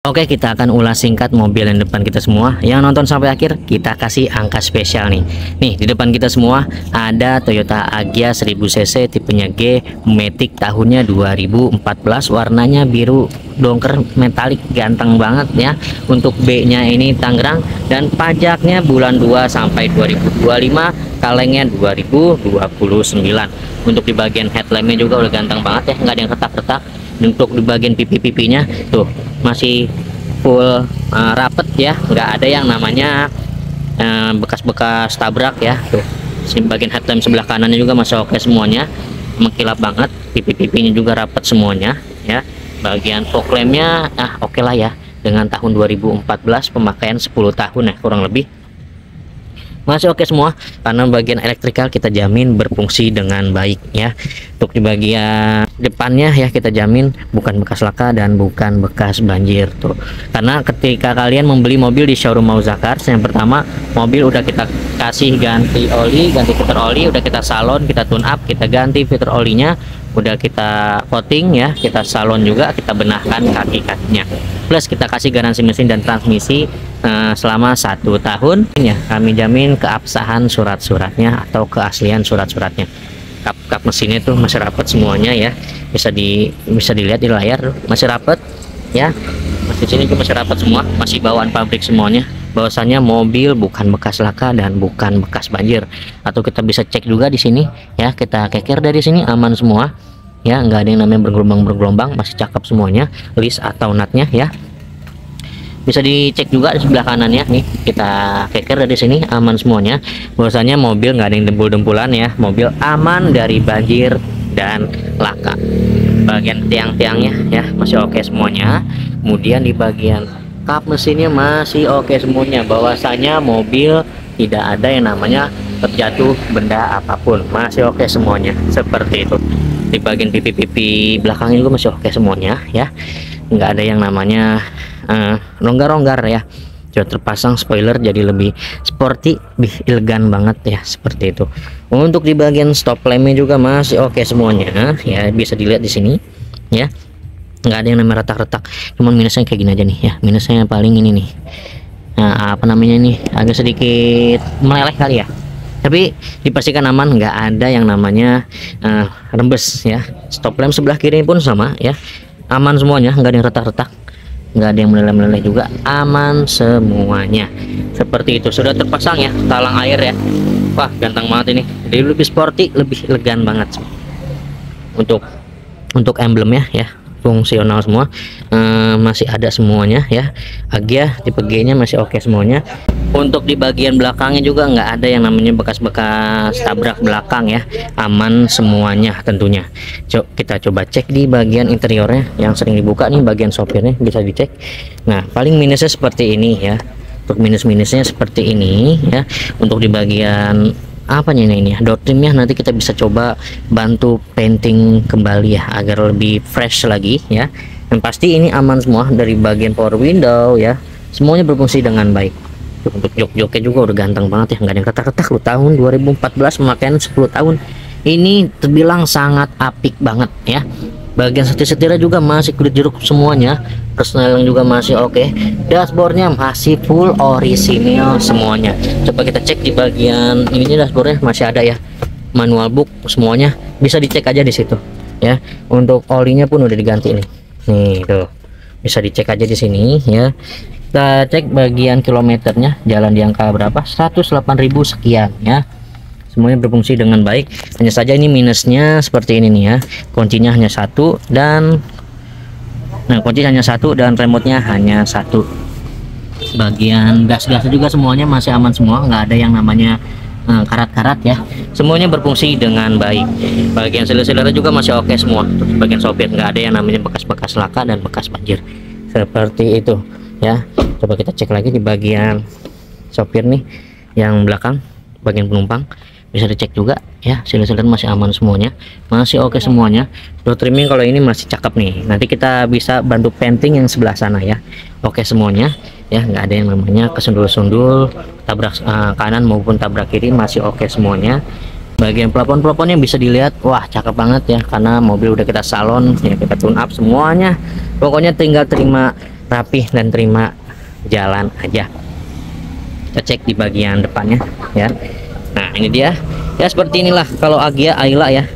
Oke, kita akan ulas singkat mobil yang depan kita semua. Yang nonton sampai akhir, kita kasih angka spesial nih. Nih, di depan kita semua ada Toyota Agya 1000 cc tipenya G, Matic tahunnya 2014, warnanya biru dongker metalik, ganteng banget ya. Untuk B-nya ini Tangerang dan pajaknya bulan 2 sampai 2025, kalengnya 2029. Untuk di bagian headlampnya juga udah ganteng banget ya, nggak ada yang retak-retak. Untuk di bagian pipi-pipinya tuh masih full rapet ya, nggak ada yang namanya bekas-bekas tabrak ya. Tuh di bagian headlamp sebelah kanannya juga masih oke semuanya, mengkilap banget. Pipi-pipinya juga rapet semuanya ya. Bagian fog lampnya oke lah ya, dengan tahun 2014, pemakaian 10 tahun ya kurang lebih, masih oke semua. Karena bagian elektrikal kita jamin berfungsi dengan baik ya. Untuk di bagian depannya ya kita jamin bukan bekas laka dan bukan bekas banjir tuh. Karena ketika kalian membeli mobil di showroom Mauza Cars, yang pertama mobil udah kita kasih ganti oli, ganti filter oli, udah kita salon, kita tune up, kita ganti filter olinya, udah kita coating ya, kita salon juga, kita benahkan kaki-kakinya, plus kita kasih garansi mesin dan transmisi selama 1 tahun ya. Kami jamin keabsahan surat-suratnya atau keaslian surat-suratnya. Kap mesinnya tuh masih rapet semuanya ya, bisa dilihat di layar masih rapet ya. Mesin sini juga masih rapet semua, masih bawaan pabrik semuanya. Bahwasannya mobil bukan bekas laka dan bukan bekas banjir. Atau kita bisa cek juga di sini ya, kita keker dari sini aman semua ya, nggak ada yang namanya bergelombang, masih cakep semuanya, list atau nutnya ya. Bisa dicek juga di sebelah kanannya nih, kita keker dari sini aman semuanya. Bahwasanya mobil nggak ada yang dempul-dempulan ya, mobil aman dari banjir dan laka. Bagian tiang-tiangnya ya masih oke semuanya. Kemudian di bagian kap mesinnya masih oke semuanya. Bahwasanya mobil tidak ada yang namanya terjatuh benda apapun, masih oke semuanya seperti itu. Di bagian pipi-pipi belakangnya juga masih oke semuanya ya, nggak ada yang namanya longgar-longgar ya. Sudah terpasang spoiler jadi lebih sporty, lebih elegan banget ya, seperti itu. Untuk di bagian stop lampnya juga masih oke semuanya ya, bisa dilihat di sini ya, nggak ada yang namanya retak-retak. Cuman minusnya kayak gini aja nih ya, minusnya paling ini nih, apa namanya nih, agak sedikit meleleh kali ya, tapi dipastikan aman, nggak ada yang namanya rembes ya. Stop lamp sebelah kiri pun sama ya, aman semuanya, nggak ada yang retak-retak, nggak ada yang meleleh-meleleh juga, aman semuanya seperti itu. Sudah terpasang ya talang air ya, wah ganteng banget ini, jadi lebih sporty, lebih elegan banget. Untuk emblemnya ya fungsional semua, masih ada semuanya ya. Agya tipe G nya masih oke semuanya. Untuk di bagian belakangnya juga nggak ada yang namanya bekas-bekas tabrak belakang ya, aman semuanya tentunya. Kita coba cek di bagian interiornya yang sering dibuka nih, bagian sopirnya bisa dicek. Nah paling minusnya seperti ini ya, untuk minus-minusnya seperti ini ya. Untuk di bagian apanya ini ya, door trimnya nanti kita bisa coba bantu painting kembali ya, agar lebih fresh lagi ya. Yang pasti ini aman semua. Dari bagian power window ya, semuanya berfungsi dengan baik. Untuk jok-joknya juga udah ganteng banget ya, nggak ada yang retak-retak loh. Tahun 2014, pemakaian 10 tahun, ini terbilang sangat apik banget ya. Bagian setir-setirnya juga masih kulit jeruk semuanya, persneling juga masih oke. Dashboardnya masih full orisinil semuanya. Coba kita cek di bagian ininya, dashboardnya masih ada ya, manual book semuanya, bisa dicek aja di situ ya. Untuk olinya pun udah diganti nih tuh, bisa dicek aja di sini ya. Kita cek bagian kilometernya, jalan di angka berapa, 108.000 sekian ya. Semuanya berfungsi dengan baik. Hanya saja ini minusnya seperti ini nih ya, kuncinya hanya satu, dan kunci hanya satu dan remote-nya hanya satu. Bagian gas-gasnya juga semuanya masih aman semua, nggak ada yang namanya karat-karat ya, semuanya berfungsi dengan baik. Bagian selir-selirnya juga masih oke semua. Untuk bagian sopir nggak ada yang namanya bekas-bekas laka dan bekas banjir, seperti itu ya. Coba kita cek lagi di bagian sopir nih, yang belakang bagian penumpang, bisa dicek juga ya, selir-selir masih aman semuanya, masih oke semuanya. Door trimming kalau ini masih cakep nih, nanti kita bisa bantu painting yang sebelah sana ya, oke semuanya ya, nggak ada yang namanya kesundul-sundul, tabrak kanan maupun tabrak kiri, masih oke semuanya. Bagian plafon-plafonnya bisa dilihat, wah cakep banget ya, karena mobil udah kita salon ya, kita tune up semuanya. Pokoknya tinggal terima rapih dan terima jalan aja. Kita cek di bagian depannya ya. Nah ini dia ya, seperti inilah kalau Agya Ayla ya.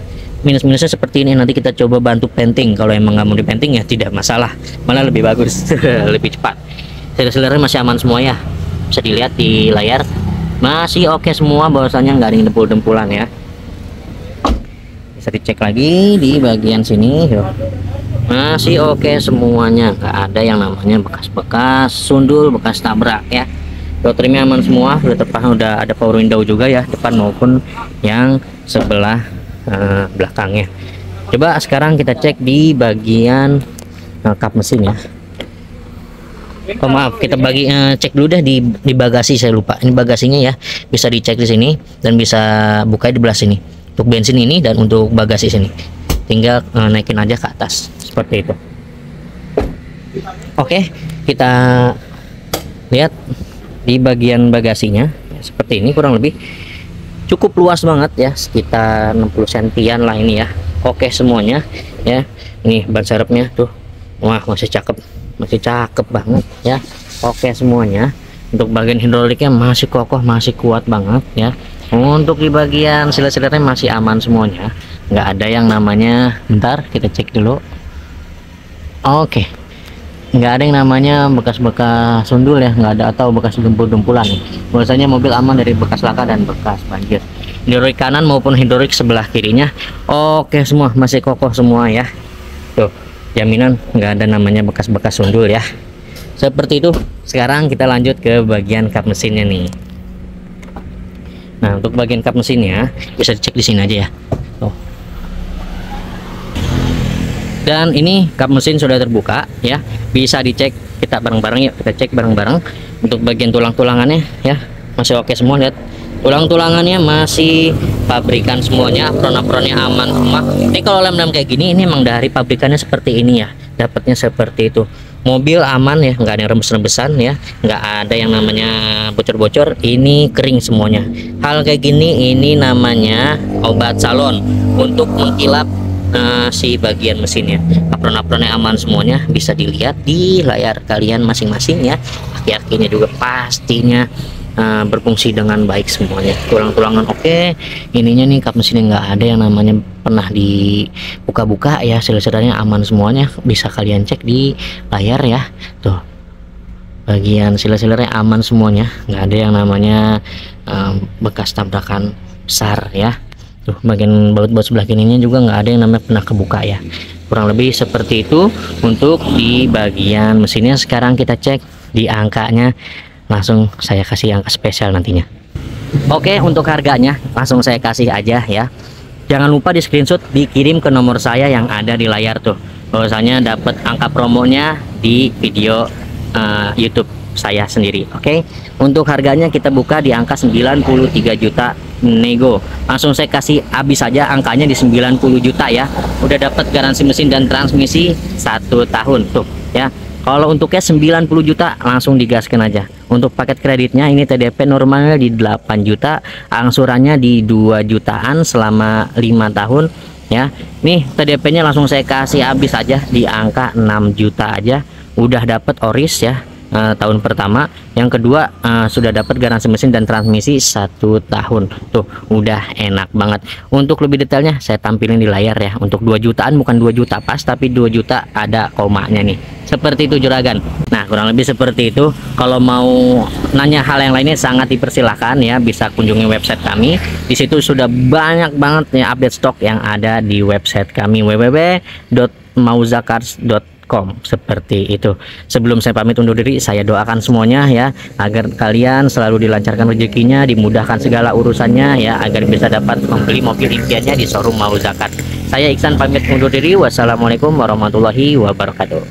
Minus-minusnya seperti ini. Nanti kita coba bantu painting. Kalau emang nggak mau dipainting ya tidak masalah, malah lebih bagus. Lebih cepat. Silinder masih aman semua ya, bisa dilihat di layar masih oke semua, bahwasanya nggak ada yang dempul-dempulan ya. Bisa dicek lagi di bagian sini yo. Masih oke semuanya, nggak ada yang namanya bekas-bekas sundul, bekas tabrak ya. Trimnya aman semua, udah terpasang, udah ada power window juga ya, depan maupun yang sebelah belakangnya. Coba sekarang kita cek di bagian kap mesin ya. Oh maaf, kita cek dulu deh di bagasi, saya lupa. Ini bagasinya ya, bisa dicek di sini dan bisa buka di belah sini. Untuk bensin ini dan untuk bagasi sini, tinggal naikin aja ke atas seperti itu. Oke, kita lihat di bagian bagasinya ya, seperti ini kurang lebih cukup luas banget ya, sekitar 60 sentian lah ini ya. Oke semuanya ya. Ini ban serepnya tuh, wah masih cakep banget ya. Oke semuanya. Untuk bagian hidroliknya masih kokoh, masih kuat banget ya. Untuk di bagian silinder-silindernya masih aman semuanya, nggak ada yang namanya, bentar kita cek dulu. Oke, nggak ada yang namanya bekas-bekas sundul ya, nggak ada, atau bekas dempul-dempulan. Biasanya mobil aman dari bekas laka dan bekas banjir. Hidrolik kanan maupun hidrolik sebelah kirinya oke semua, masih kokoh semua ya. Tuh, jaminan nggak ada namanya bekas-bekas sundul ya. Seperti itu. Sekarang kita lanjut ke bagian kap mesinnya nih. Nah, untuk bagian kap mesinnya bisa dicek di sini aja ya. Tuh. Dan ini kap mesin sudah terbuka ya, bisa dicek, kita bareng-bareng yuk, kita cek bareng-bareng. Untuk bagian tulang-tulangannya ya masih oke semua, lihat tulang-tulangannya masih pabrikan semuanya, apron-apronnya aman semua. Ini kalau lem-lem kayak gini, ini emang dari pabrikannya seperti ini ya, dapatnya seperti itu. Mobil aman ya, nggak ada yang rembes-rembesan ya, nggak ada yang namanya bocor-bocor, ini kering semuanya. Hal kayak gini ini namanya obat salon untuk mengkilap si bagian mesinnya. Apron-apronnya aman semuanya, bisa dilihat di layar kalian masing-masing ya. Aki-akinya juga pastinya berfungsi dengan baik semuanya. Tulang-tulangan oke. Ininya nih kap mesinnya nggak ada yang namanya pernah dibuka-buka ya, silinder-silindernya aman semuanya, bisa kalian cek di layar ya. Tuh, bagian silinder-silindernya aman semuanya, nggak ada yang namanya bekas tabrakan besar ya. Tuh, bagian baut-baut sebelah kirinya juga nggak ada yang namanya pernah kebuka ya. Kurang lebih seperti itu untuk di bagian mesinnya. Sekarang kita cek di angkanya, langsung saya kasih angka spesial nantinya. Oke, untuk harganya langsung saya kasih aja ya. Jangan lupa di screenshot, dikirim ke nomor saya yang ada di layar tuh, bahwasanya dapat angka promonya di video YouTube saya sendiri. Oke, untuk harganya kita buka di angka 93 juta nego. Langsung saya kasih habis saja angkanya di 90 juta ya. Udah dapat garansi mesin dan transmisi 1 tahun tuh ya. Kalau untuknya 90 juta langsung digaskan aja. Untuk paket kreditnya ini TDP normalnya di 8 juta, angsurannya di 2 jutaan selama 5 tahun ya. Nih TDP-nya langsung saya kasih habis aja di angka 6 juta aja. Udah dapat oris ya. Tahun pertama, yang kedua sudah dapat garansi mesin dan transmisi 1 tahun. Tuh, udah enak banget. Untuk lebih detailnya saya tampilin di layar ya. Untuk 2 jutaan bukan 2 juta pas, tapi 2 juta ada komanya nih. Seperti itu juragan. Nah, kurang lebih seperti itu. Kalau mau nanya hal yang lainnya sangat dipersilahkan ya, bisa kunjungi website kami. Di situ sudah banyak banget ya update stok yang ada di website kami, www.mauzakars.com. Seperti itu. Sebelum saya pamit undur diri, saya doakan semuanya ya, agar kalian selalu dilancarkan rezekinya, dimudahkan segala urusannya ya, agar bisa dapat membeli mobil impiannya di showroom Mauzakars. Saya Iksan pamit undur diri. Wassalamualaikum warahmatullahi wabarakatuh.